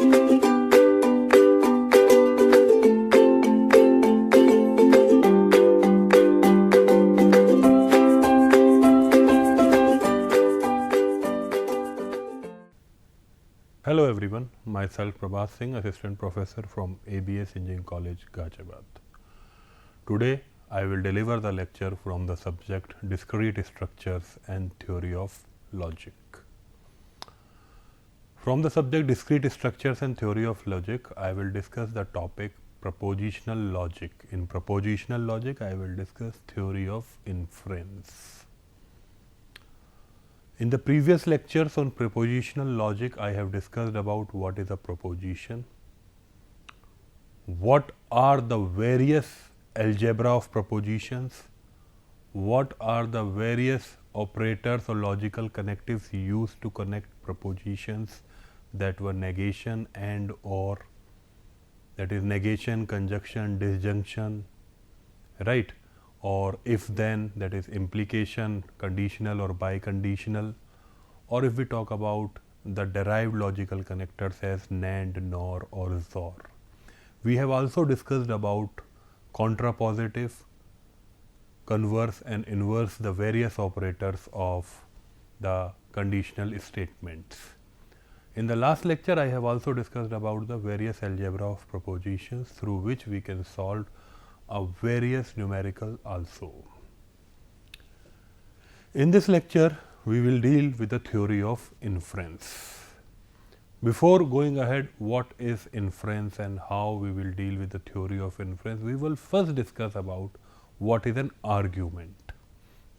Hello everyone, myself Prabhat Singh, Assistant Professor from ABS Engineering College, Ghaziabad. Today I will deliver the lecture from the subject Discrete Structures and Theory of Logic. From the subject Discrete Structures and Theory of Logic, I will discuss the topic Propositional Logic. In Propositional Logic, I will discuss Theory of Inference. In the previous lectures on propositional logic, I have discussed about what is a proposition, what are the various algebra of propositions, what are the various operators or logical connectives used to connect propositions that were negation and or, that is negation, conjunction, disjunction, right? Or if then, that is implication, conditional or biconditional, or if we talk about the derived logical connectors as NAND, NOR or XOR. We have also discussed about contrapositive, converse and inverse, the various operators of the conditional statements. In the last lecture, I have also discussed about the various algebra of propositions through which we can solve various numerical also. In this lecture, we will deal with the theory of inference. Before going ahead, what is inference and how we will deal with the theory of inference, we will first discuss about what is an argument.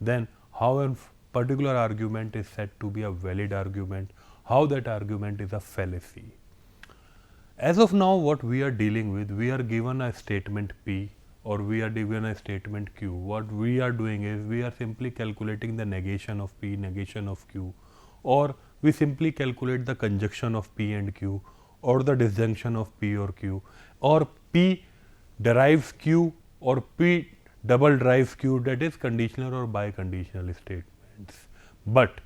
Then how a particular argument is said to be a valid argument, how that argument is a fallacy. As of now, what we are dealing with, we are given a statement P or we are given a statement Q. What we are doing is we are simply calculating the negation of P, negation of Q, or we simply calculate the conjunction of P and Q, or the disjunction of P or Q, or P derives Q or P double derives Q, that is conditional or biconditional statements. But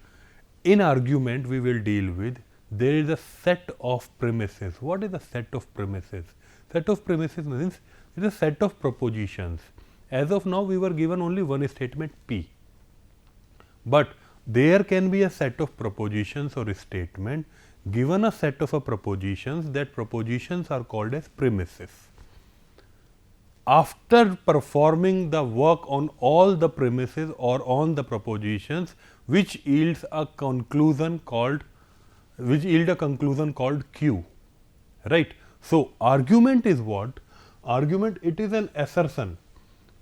in argument we will deal with, there is a set of premises. What is a set of premises? Set of premises means it is a set of propositions. As of now, we were given only one statement P, but there can be a set of propositions or a statement. Given a set of propositions, that propositions are called as premises. After performing the work on all the premises or on the propositions, which yields a conclusion called Q, right? So argument is what? Argument, it is an assertion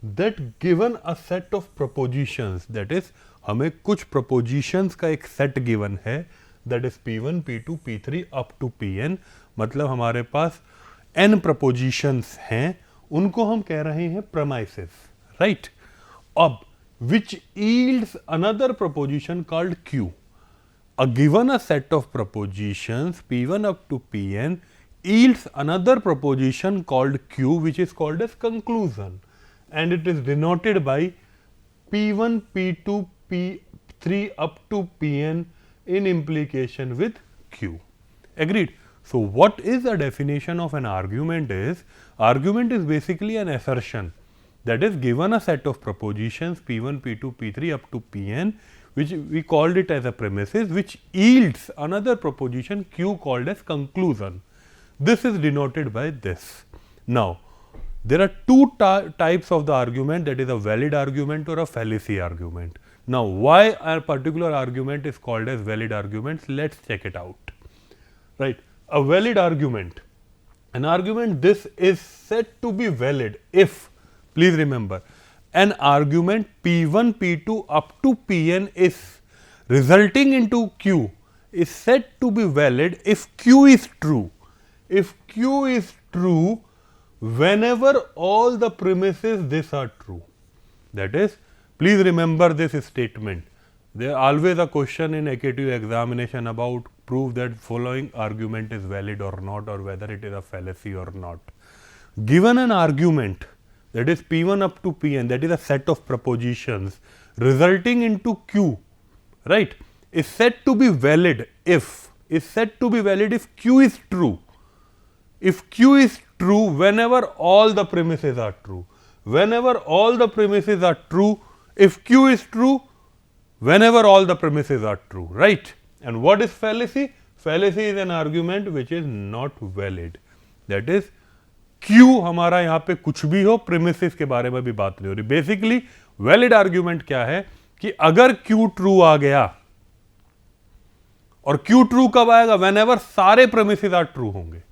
that given a set of propositions, that is हमें कुछ propositions का एक set given है, that is P1, P2, P3 up to Pn, मतलब हमारे पास n propositions हैं, उनको हम कह रहे हैं premises, right? अब which yields another proposition called Q. Given a set of propositions P1 up to Pn yields another proposition called Q, which is called as conclusion, and it is denoted by P1, P2, P3 up to Pn in implication with Q. Agreed? So what is the definition of an argument is? Argument is basically an assertion, that is given a set of propositions P1, P2, P3 up to Pn, which we called it as a premises, which yields another proposition Q called as conclusion. This is denoted by this. Now, there are two types of the argument, that is a valid argument or a fallacy argument. Now, why a particular argument is called as valid argument? Let's check it out. Right, a valid argument. An argument, this is said to be valid if, please remember, an argument P1, P2 up to Pn is resulting into Q is said to be valid if Q is true. If Q is true, whenever all the premises this are true. That is, please remember this statement. There always a question in AKTU examination about prove that following argument is valid or not, or whether it is a fallacy or not. Given an argument, that is P1 up to Pn, that is a set of propositions resulting into Q, right, is said to be valid if Q is true. if Q is true whenever all the premises are true. Whenever all the premises are true, if Q is true, whenever all the premises are true, right? And what is fallacy? Fallacy is an argument which is not valid. That is, Q हमारा यहाँ पे कुछ भी हो, premises के बारे में भी बात नहीं हो रही. बेसिकली वैलिड आर्ग्यूमेंट क्या है कि अगर Q ट्रू आ गया, और Q ट्रू कब आएगा? whenever सारे premises are true होंगे,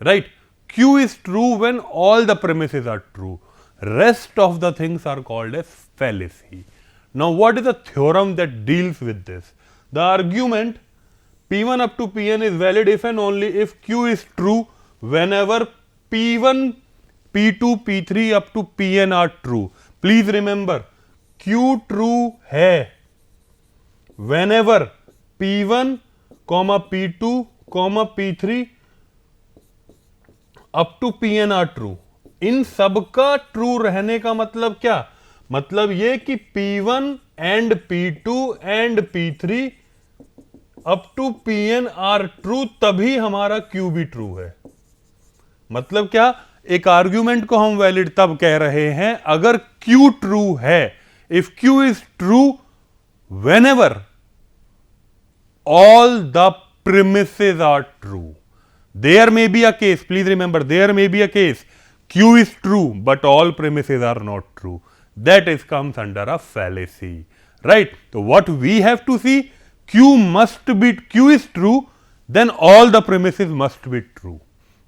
right? Q is true when all the premises are true. Rest of the things are called as fallacy. Now, what is the theorem that deals with this? The argument P1 up to Pn is valid if and only if Q is true whenever P1, P2, P3 up to Pn are true. Please remember, Q true है whenever P1, P2, P3 up to Pn are true. इन सबका true रहने का मतलब क्या? मतलब ये कि P1 and P2 and P3 up to Pn are true, तभी हमारा Q भी ट्रू है. मतलब क्या? एक आर्ग्यूमेंट को हम वैलिड तब कह रहे हैं अगर Q ट्रू है. If Q is true whenever all the premises are true. There may be a case, please remember, there may be a case Q is true but all premises are not true. That is comes under a fallacy, right? So what we have to see, Q is true, then all the premises must be true.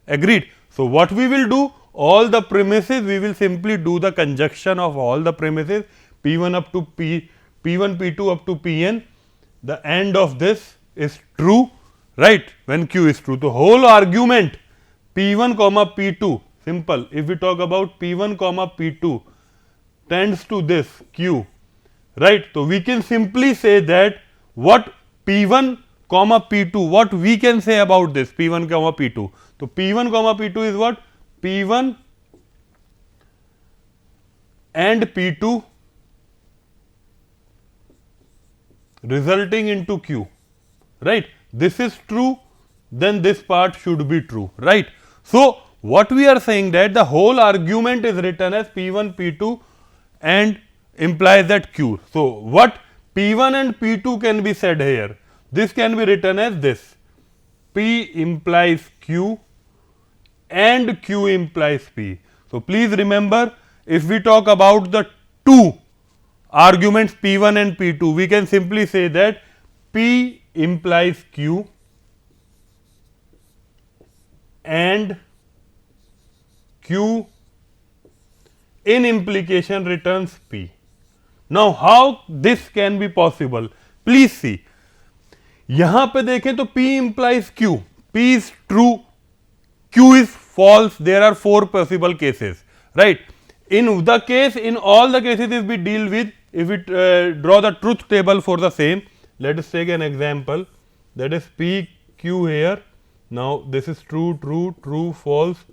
Agreed? So what we will do, all the premises, we will simply do the conjunction of all the premises P1 up to P1, P2 up to Pn. The end of this is true, right? When Q is true. The whole argument P1 comma P2, simple. If we talk about P1 comma P2 tends to this Q, right? So we can simply say that what P1 comma P2, what we can say about this P1 comma P2. So P1 comma P2 is what? P1 and P2 resulting into Q, right? This is true, then this part should be true, right? So what we are saying that the whole argument is written as P1 P2 and implies that Q. So what P1 and P2 can be said here? This can be written as this: P implies Q and Q implies P. So please remember, if we talk about the two arguments P1 and P2, we can simply say that P implies Q and Q in implication returns P. Now how this can be possible? Please see. यहां पे देखें तो P implies Q. P is true, Q is false. There are four possible cases, right? In the case, in all the cases, if we deal with, if we draw the truth table for the same, let us take an example, that is P Q here. Now this is true, true, true, false,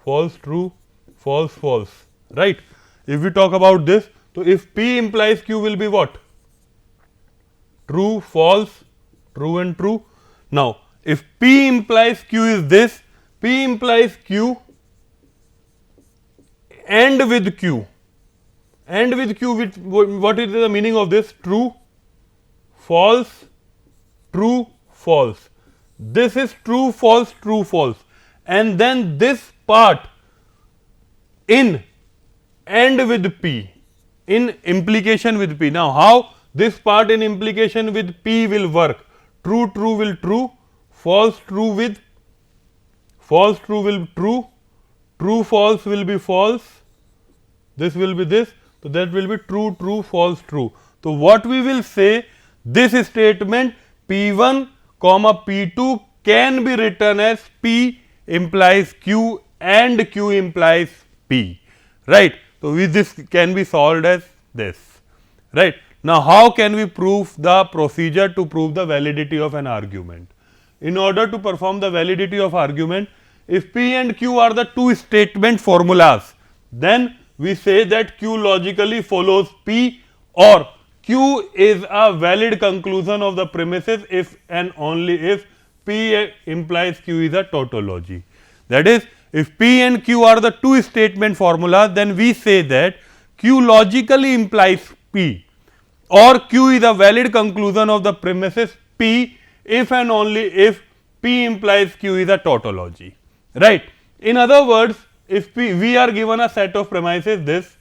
false, true, false, false, right? If we talk about this, so if P implies Q will be what? True, false, true and true. Now if P implies Q is this, P implies Q and with Q, and with Q, with what is the meaning of this? True, false, true, false. This is true, false, true, false, and then this part in and with P, in implication with P. Now how this part in implication with P will work? True, true will true, false, true with false, true will true, true, false will be false, this will be this, so that will be true, true, false, true. So what we will say, this statement P1 comma P2 can be written as P implies Q and Q implies P, right? So this can be solved as this, right? Now how can we prove the procedure to prove the validity of an argument? In order to perform the validity of argument, if P and Q are the two statement formulas, then we say that Q logically follows P, or Q is a valid conclusion of the premises if and only if P implies Q is a tautology. That is, if P and Q are the two statement formulas, then we say that Q logically implies P, or Q is a valid conclusion of the premises P if and only if P implies Q is a tautology, right. In other words, if we are given a set of premises this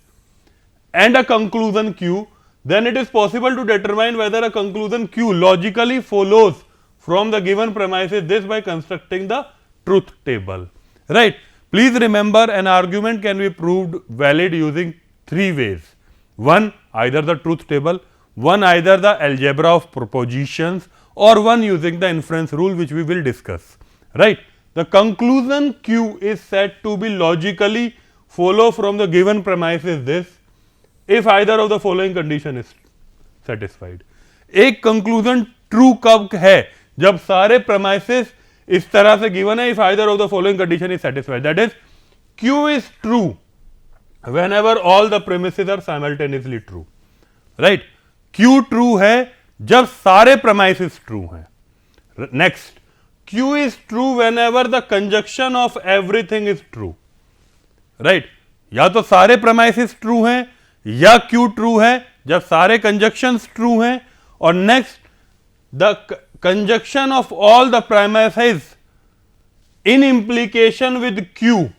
and a conclusion Q, then it is possible to determine whether a conclusion Q logically follows from the given premises this by constructing the truth table, right. Please remember, an argument can be proved valid using three ways. One, either the truth table, one either the algebra of propositions, or one using the inference rule, which we will discuss, right. The conclusion Q is said to be logically follow from the given premises this if either of the following condition is satisfied. एक conclusion true कब है? जब सारे premises इस तरह से given है, if either of the following condition is satisfied, that is, Q is true whenever all the premises are simultaneously true, right. Q true है जब सारे premises true हैं. Next, Q is true whenever the conjunction of everything is true, right. या तो सारे premises true हैं या Q true है जब सारे conjunctions true हैं. और next, the conjunction of all the premises in implication with Q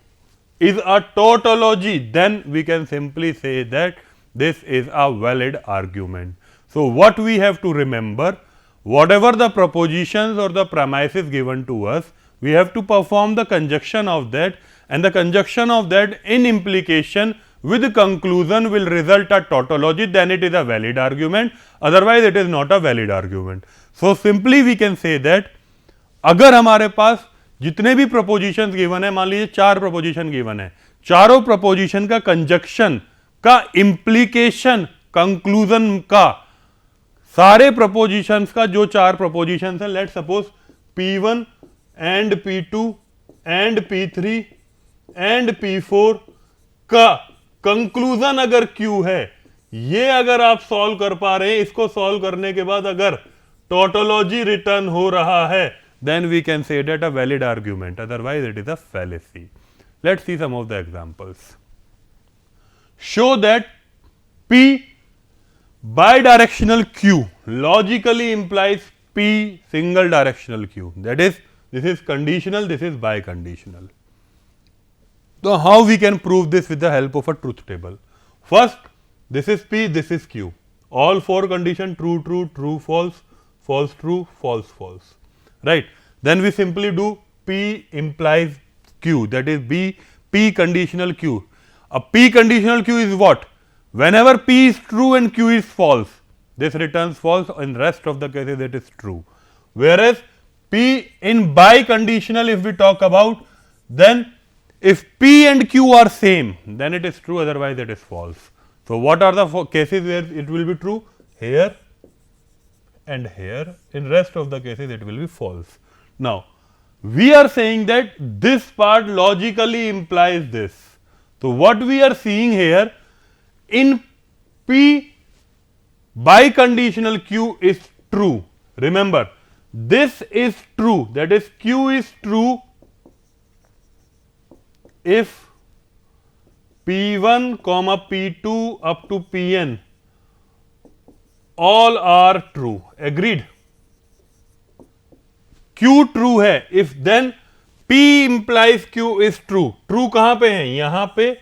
is a tautology, then we can simply say that this is a valid argument. So, what we have to remember, whatever the propositions or the premises given to us, we have to perform the conjunction of that, and the conjunction of that in implication with conclusion will result a tautology, then it is a valid argument, otherwise it is not a valid argument. So, simply we can say that अगर हमारे पास जितने भी propositions given है, मान लीजिए 4 proposition given है, चारों proposition का conjunction का implication conclusion का सारे propositions का जो 4 propositions हैं, let's suppose P1 and P2 and P3 and P4 का कंक्लूजन अगर Q है, ये अगर आप सॉल्व कर पा रहे हैं, इसको सॉल्व करने के बाद अगर टोटोलॉजी रिटर्न हो रहा है, then we can say that a valid argument, otherwise it is a fallacy. Let's see some of the examples. Show that P bidirectional Q logically implies P single directional Q, that is, this is conditional, this is biconditional. So, how we can prove this with the help of a truth table? First, this is P, this is Q. All 4 condition true, true, true, false, false, true, false, false. Right. Then we simply do P implies Q, that is P conditional Q. A P conditional Q is what? Whenever P is true and Q is false, this returns false, in rest of the cases it is true. Whereas P in biconditional, if we talk about, then if P and Q are same, then it is true, otherwise it is false. So, what are the cases where it will be true? Here and here, in rest of the cases it will be false. Now, we are saying that this part logically implies this. So, what we are seeing here, in P biconditional Q is true. Remember, this is true, that is, Q is true if P1 comma P2 up to Pn all are true. Agreed? Q true है, if then P implies Q is true. True कहाँ पे है? यहाँ पे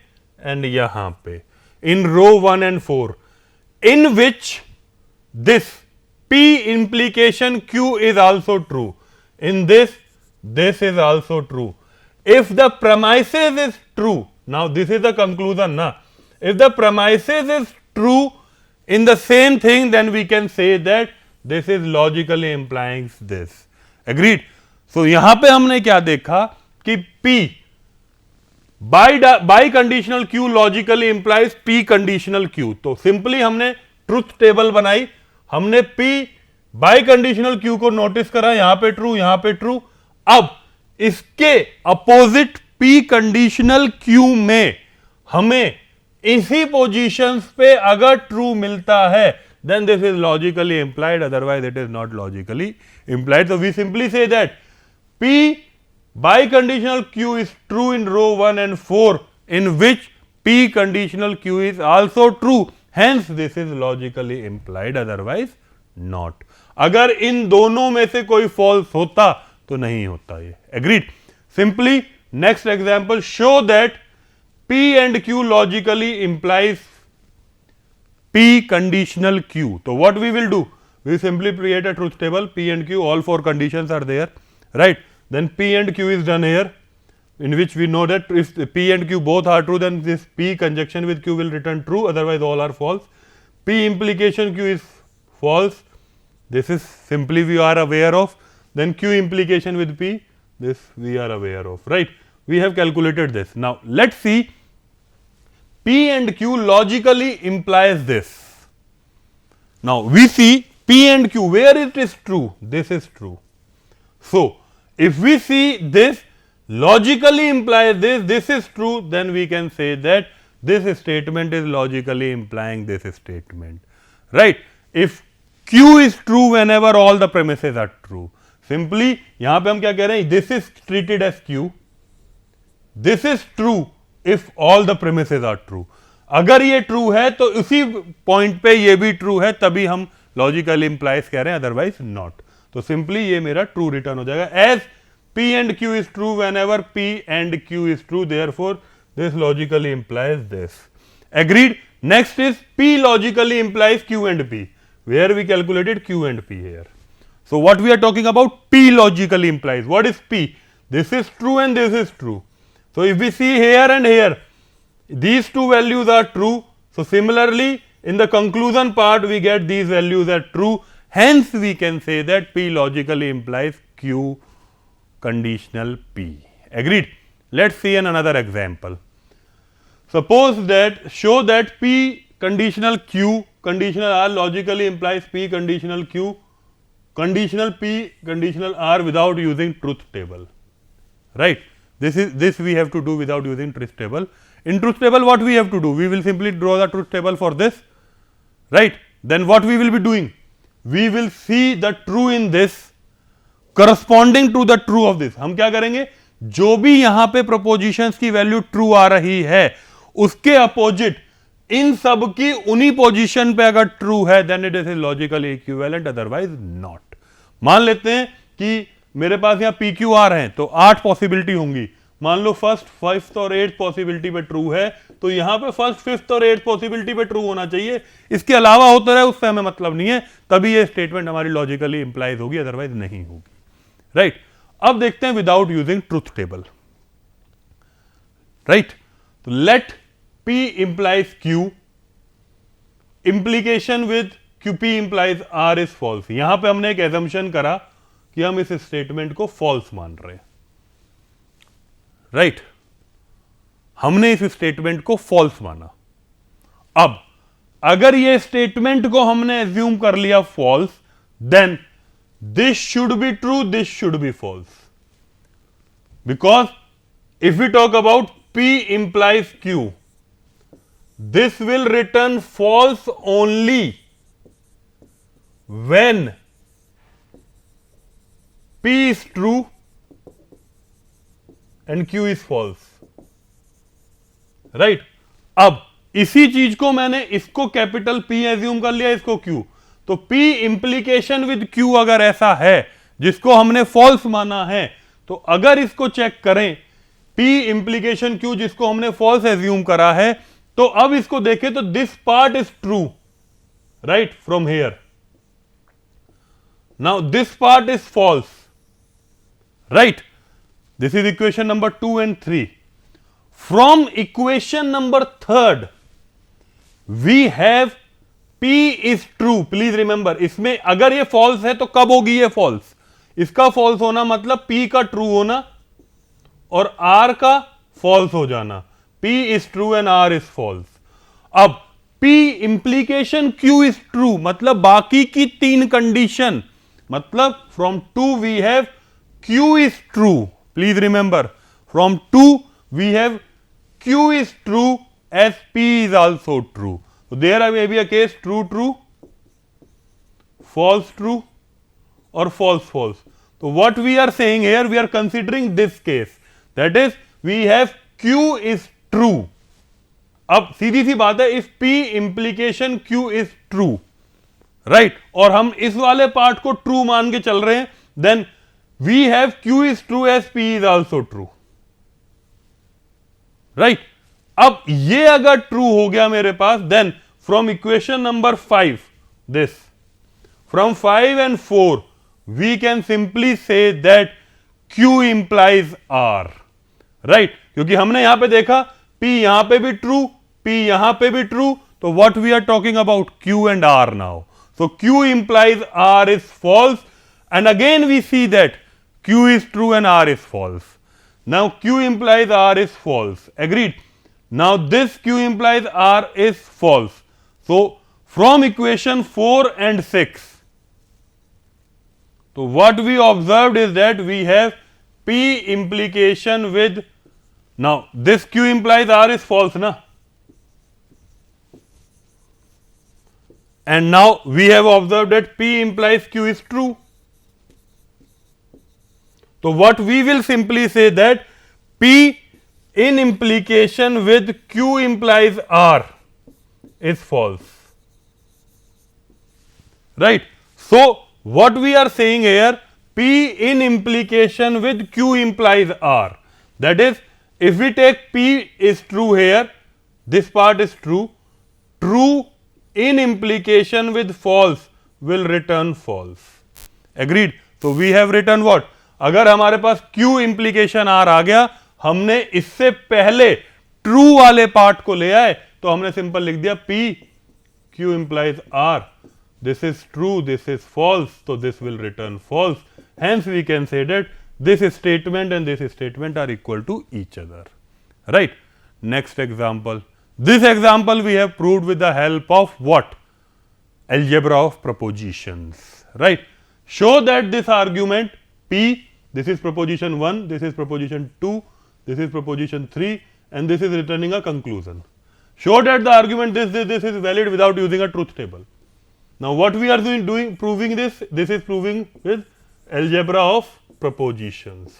and यहाँ पे, in row 1 and 4, in which this P implication Q is also true. In this is also true. If the premises is true, now this is the conclusion, na? If the premises is true in the same thing, then we can say that this is logically implying this. Agreed? So, यहाँ पे हमने क्या देखा कि P biconditional Q logically implies P conditional Q. तो simply हमने truth table बनाई, हमने P biconditional Q को नोटिस करा, यहां पे ट्रू, यहां पे ट्रू. अब इसके अपोजिट P कंडीशनल Q में हमें इसी पोजीशंस पे अगर ट्रू मिलता है, then this is logically implied, otherwise it is not logically implied. So, we simply say that P Biconditional Q is true in row 1 and 4 in which P conditional Q is also true. Hence this is logically implied, otherwise not. अगर इन दोनों में से कोई false होता तो नहीं होता ये. Agreed? Simply next example, show that P and Q logically implies P conditional Q. So what we will do? We simply create a truth table. P and Q, all four conditions are there, right? Then P and Q is done here, in which we know that if P and Q both are true, then this P conjunction with Q will return true, otherwise all are false. P implication Q is false. This is simply we are aware of. Then Q implication with P, this we are aware of, right? We have calculated this. Now let's see. P and Q logically implies this. Now we see P and Q, where it is true, this is true. So if we see this logically implies this, this is true, then we can say that this statement is logically implying this statement, right? If Q is true whenever all the premises are true, simply यहाँ पे हम क्या कह रहे हैं, this is treated as Q, this is true if all the premises are true. अगर ये true है तो उसी point पे ये भी true है, तभी हम logically implies कह रहे हैं, otherwise not. तो simply ये मेरा true return हो जाएगा. As P and Q is true whenever P and Q is true, therefore this logically implies this. Agreed? Next is P logically implies Q and P, where we calculated Q and P here. So what we are talking about, P logically implies. What is P? This is true and this is true. So if we see here and here, these two values are true. So similarly, in the conclusion part, we get these values are true. Hence, we can say that P logically implies Q conditional P. Agreed? Let's see another example. Suppose that show that P conditional Q conditional R logically implies P conditional Q conditional P conditional R without using truth table, right? This we have to do without using truth table. In truth table, what we have to do? We will simply draw the truth table for this, right? Then what we will be doing? We will see the true in this corresponding to the true of this. हम क्या करेंगे? जो भी यहाँ पे propositions की value true आ रही है उसके अपोजिट इन सब की उन्हीं पोजीशन पे अगर ट्रू है then it is logically equivalent, otherwise not. मान लेते हैं कि मेरे पास यहाँ पी क्यू आर है तो 8 पॉसिबिलिटी होंगी. मान लो फर्स्ट, फिफ्थ और 8th पॉसिबिलिटी पे ट्रू है तो यहां पे फर्स्ट, फिफ्थ और 8th पॉसिबिलिटी पे ट्रू होना चाहिए. इसके अलावा होता रहे उससे हमें मतलब नहीं है, तभी ये स्टेटमेंट हमारी लॉजिकली इंप्लाइज होगी, अदरवाइज नहीं होगी, राइट? अब देखते हैं without using truth table, right? तो late P implies Q, implication with QP implies R is false. यहां पे हमने एक assumption करा कि हम इस स्टेटमेंट को false मान रहे हैं, राइट? हमने इस स्टेटमेंट को false माना. अब अगर ये स्टेटमेंट को हमने assume कर लिया false, then this should be true, this should be false, because if we talk about P implies Q, this will return false only when P is true and Q is false, right? अब इसी चीज को मैंने इसको capital P assume कर लिया, इसको Q, तो P इंप्लीकेशन विद Q अगर ऐसा है जिसको हमने फॉल्स माना है, तो अगर इसको चेक करें P इंप्लीकेशन Q जिसको हमने फॉल्स एज्यूम करा है, तो अब इसको देखें तो this part is true, right? From here now this part is false, right? This is equation number 2 and 3. From equation number 3 we have P is true. Please remember, इसमें अगर ये फॉल्स है तो कब होगी ये फॉल्स? इसका फॉल्स होना मतलब P का ट्रू होना और R का फॉल्स हो जाना. P is true and R is false. अब P implication Q is true मतलब बाकी की 3 कंडीशन, मतलब from 2 we have Q is true. Please remember, from 2 we have Q is true as P is also true. So there may be a case true true, false true और false false. So what we are saying here, we are considering this case, that is we have Q is true. अब सीधी सी बात है, if P implication Q is true, right, और हम इस वाले part को true मान के चल रहे हैं, then we have Q is true as P is also true, right. अब ये अगर ट्रू हो गया मेरे पास, then from equation number 5 this, from 5 and 4 we can simply say that Q implies R, right. क्योंकि हमने यहां पे देखा P यहां पे भी ट्रू, P यहां पे भी ट्रू, तो what we are talking about Q and R now. So Q implies R is false, and again we see that Q is true and R is false. Now Q implies R is false. Agreed? Now this Q implies R is false. So from equation 4 and 6, so what we observed is that we have P implication with, now this Q implies R is false, na? And now we have observed that P implies Q is true. So what we will simply say that P in implication with Q implies R is false, right. So what we are saying here, P in implication with Q implies R, that is if we take P is true here, this part is true, true in implication with false will return false. Agreed? So we have written what? अगर हमारे पास Q implication R आ गया, हमने इससे पहले true वाले part को ले आए, तो हमने सिंपल लिख दिया P Q implies R, this is true, this is false, so this will return false. Hence we can say that this statement and this statement are equal to each other, right. Next example. This example we have proved with the help of what? Algebra of propositions, right. Show that this argument P, this is proposition 1, this is proposition 2, this is proposition 3, and this is returning a conclusion. Show that the argument this is valid without using a truth table. Now what we are doing proving this is proving with algebra of propositions,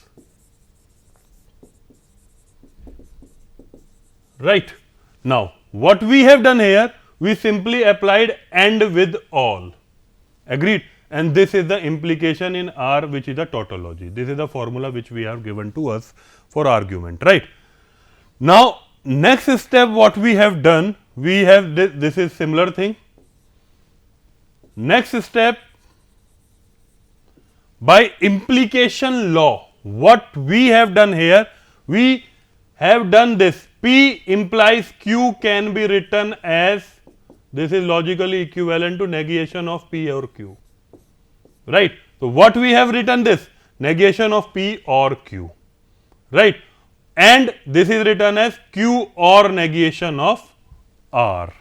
right. Now what we have done here, we simply applied AND with all, agreed, and this is the implication in R, which is the tautology. This is the formula which we have given to us for argument, right. Now next step what we have done, we have this is similar thing. Next step, by implication law, what we have done here, we have done this, P implies Q can be written as, this is logically equivalent to negation of P or Q, right. So what we have written this, negation of P or Q, right, and this is written as Q or negation of R,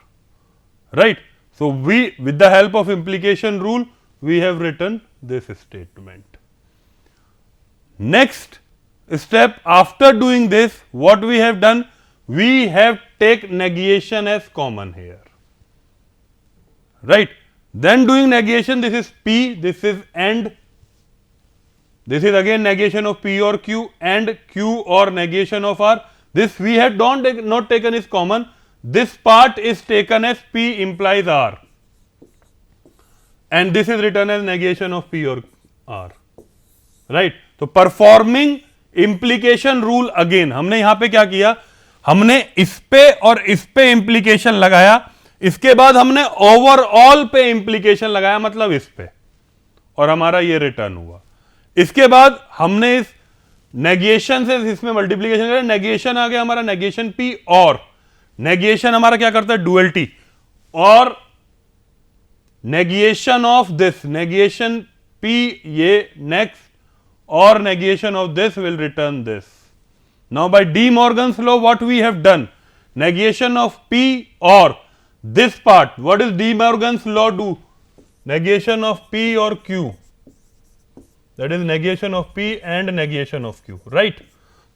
right. So we, with the help of implication rule, we have written this statement. Next step, after doing this, what we have done, we have take negation as common here, right. Then doing negation, this is P, this is AND, this is again negation of P or Q, and Q or negation of R. This we have not taken is common, this part is taken as P implies R, and this is written as negation of P or R, right. So performing implication rule again, हमने यहां पे क्या किया, हमने इस पे और इस पे implication लगाया, इसके बाद हमने ओवरऑल पे implication लगाया, मतलब इस पे, और हमारा ये रिटर्न हुआ. इसके बाद हमने इस नेगेशन से इसमें मल्टीप्लीकेशन करा, नेगेशन आ गया हमारा नेगेशन P, और नेगेशन हमारा क्या करता है, डुअलिटी, और negation of this, negation P ये next, or negation of this will return this. Now by De Morgan's law, what we have done, negation of P or this part, what is De Morgan's law do, negation of P or Q, that is negation of P and negation of Q, right.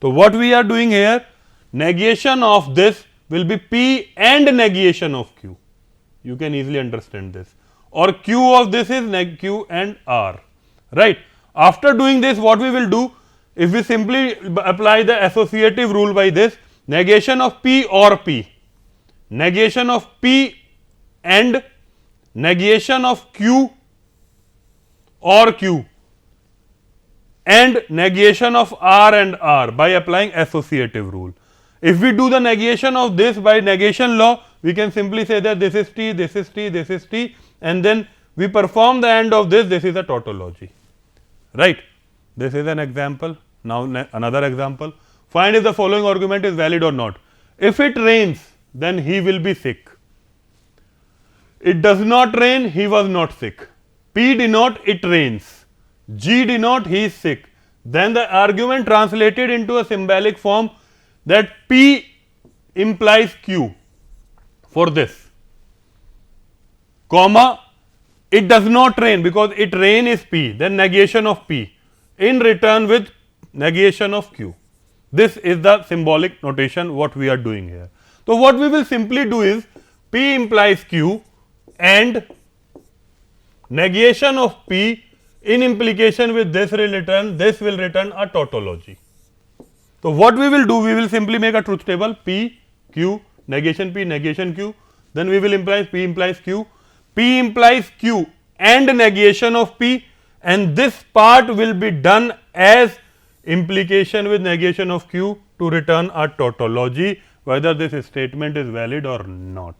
So what we are doing here, negation of this will be P and negation of Q, you can easily understand this, or Q of this is neg Q and R, right. After doing this, what we will do, if we simply apply the associative rule by this, negation of P or P, negation of P and negation of Q or Q, and negation of R and R by applying associative rule. If we do the negation of this by negation law, we can simply say that this is T, this is T, this is T, and then we perform the end of this is a tautology, right. This is an example. Now another example, find if the following argument is valid or not. If it rains, then he will be sick. It does not rain, he was not sick. P denote it rains, G denote he is sick. Then the argument translated into a symbolic form, that P implies Q for this, comma, it does not rain, because it rain is P, then negation of P in return with negation of Q. This is the symbolic notation what we are doing here. So, what we will simply do is P implies Q and negation of P in implication with this will return a tautology. So, what we will do, we will simply make a truth table P, Q, negation P, negation Q, then we will imply P implies Q, P implies Q and negation of P, and this part will be done as implication with negation of Q to return a tautology, whether this statement is valid or not.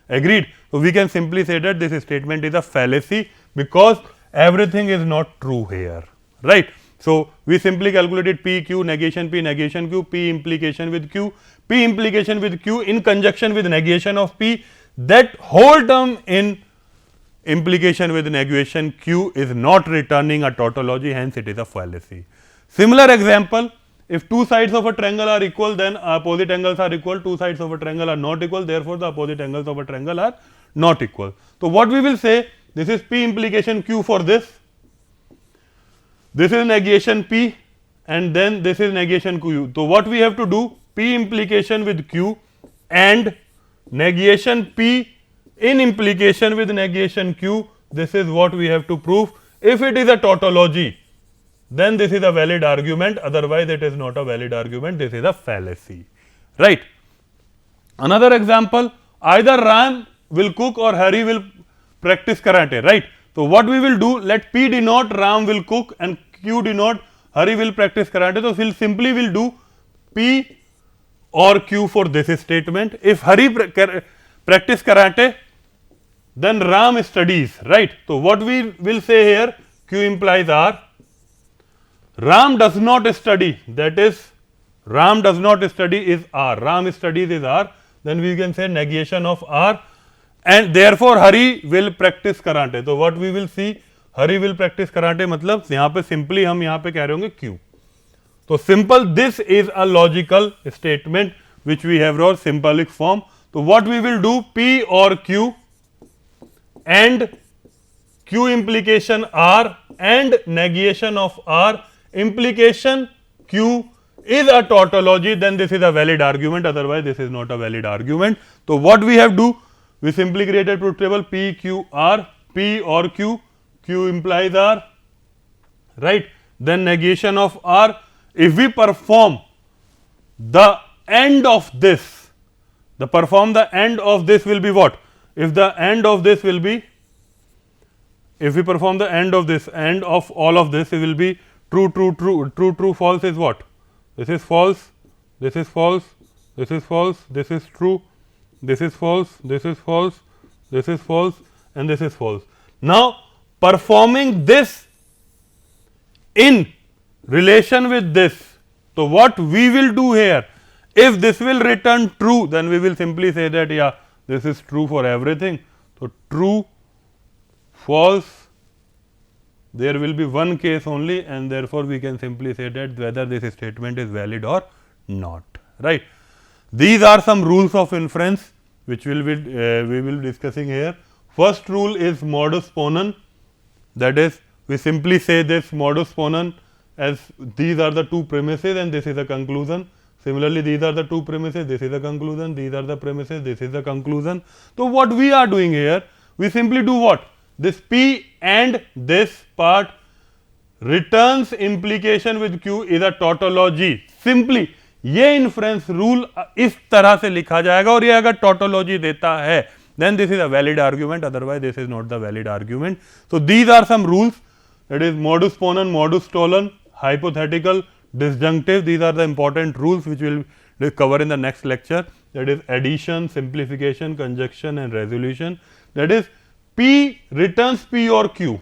Agreed? So, we can simply say that this statement is a fallacy, because everything is not true here, right. So, we simply calculated P Q, negation P, negation Q, P implication with Q, P implication with Q in conjunction with negation of P. That whole term in implication with negation Q is not returning a tautology, hence it is a fallacy. Similar example, if two sides of a triangle are equal, then opposite angles are equal, two sides of a triangle are not equal, therefore, the opposite angles of a triangle are not equal. So, what we will say, this is P implication Q for this is negation P and then this is negation Q. So, what we have to do, P implication with Q and negation P in implication with negation Q, this is what we have to prove. If it is a tautology, then this is a valid argument, otherwise it is not a valid argument, this is a fallacy, right. Another example, either Ram will cook or Hari will practice karate, right. So, what we will do, let P denote Ram will cook and Q denote Hari will practice karate. So, we will simply do P or Q for this statement. If Hari practice karate, then Ram studies, right. So, what we will say here, Q implies R, Ram does not study, that is Ram does not study is R, Ram studies is R, then we can say negation of R, and therefore Hari will practice karate. So, what we will see, Hari will practice karate मतलब यहाँ पे simply हम यहाँ पे कह रहे होंगे Q. So, simple, this is a logical statement which we have wrote symbolic form. So, what we will do, P or Q and Q implication R and negation of R, implication Q is a tautology, then this is a valid argument, otherwise this is not a valid argument. So, what we have do, we simply create a truth table P, Q, R, P or Q, Q implies R, right. Then negation of R, if we perform the end of this, the end of this will be what? If the end of this will be, if we perform the end of this, end of all of this, it will be true, true, true, true, true, false is what? This is false, this is false, this is false, this is true, this is false, this is false, this is false and this is false. Now, performing this in relation with this. So, what we will do here, if this will return true, then we will simply say that yeah, this is true for everything. So, true, false, there will be one case only, and therefore, we can simply say that whether this statement is valid or not, right. These are some rules of inference which we will be discussing here. First rule is modus ponens, that is, we simply say this modus ponens as these are the two premises and this is a conclusion. Similarly, these are the two premises, this is a conclusion, these are the premises, this is the conclusion. So, what we are doing here, we simply do what? This P and this part returns implication with Q is a tautology. Simply ये inference rule इस तरह से लिखा जाएगा और ये अगर tautology देता है then this is a valid argument, otherwise this is not the valid argument. So these are some rules, that is modus ponens, modus tollens, hypothetical, disjunctive. These are the important rules which we will cover in the next lecture, that is addition, simplification, conjunction and resolution. That is P returns P or Q,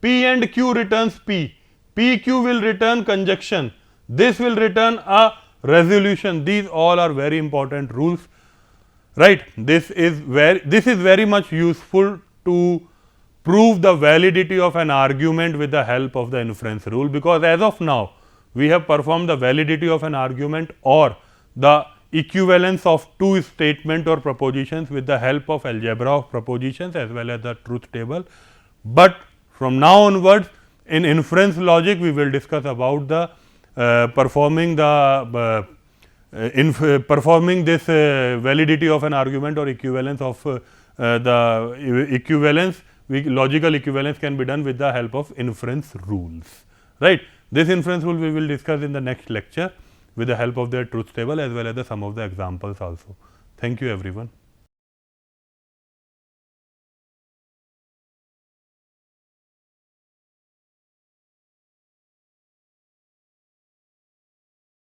P and Q returns P, PQ will return conjunction, this will return a resolution. These all are very important rules, right? This is very much useful to prove the validity of an argument with the help of the inference rule, because as of now we have performed the validity of an argument or the equivalence of two statement or propositions with the help of algebra of propositions as well as the truth table. But from now onwards in inference logic we will discuss about the performing this validity of an argument or equivalence of the equivalence. Logical equivalence can be done with the help of inference rules, right? This inference rule we will discuss in the next lecture with the help of the truth table as well as the some of the examples also. Thank you everyone.